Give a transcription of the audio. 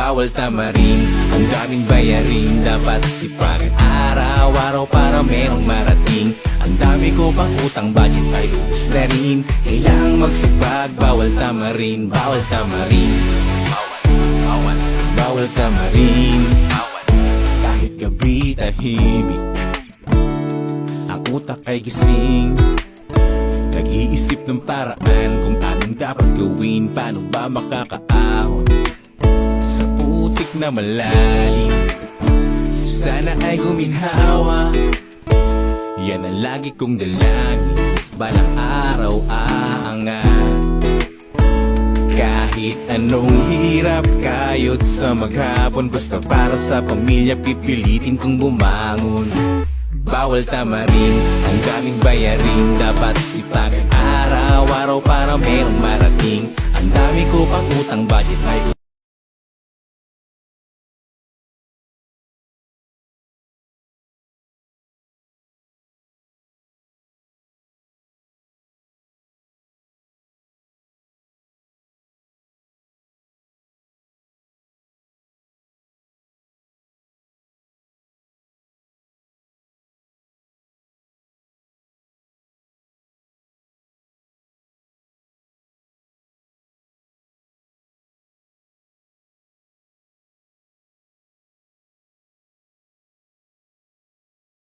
bawal tamarin. Ang daming bayarin, dapat sipagan araw-araw para merong marating. Ang dami ko pang utang, budget ay ubus na rin. Kailangang magsipag, bawal tamarin. Bawal tamarin, bawal tamarin. Kahit gabi tahimik, ang utak ay gising. Nag-iisip ng paraan kung anong dapat gawin. Paano ba makakaahon sa putik na malalim? Sana ay guminhawa, yan ang lagi kong dalangin. Balang araw aangat. Kahit anong hirap, kayod sa maghapon, basta para sa pamilya pipilitin kong bumangon. Bawal tamarin, ang daming bayarin, dapat sipagan araw-araw para merong marating. Ang dami ko pang utang, budget ay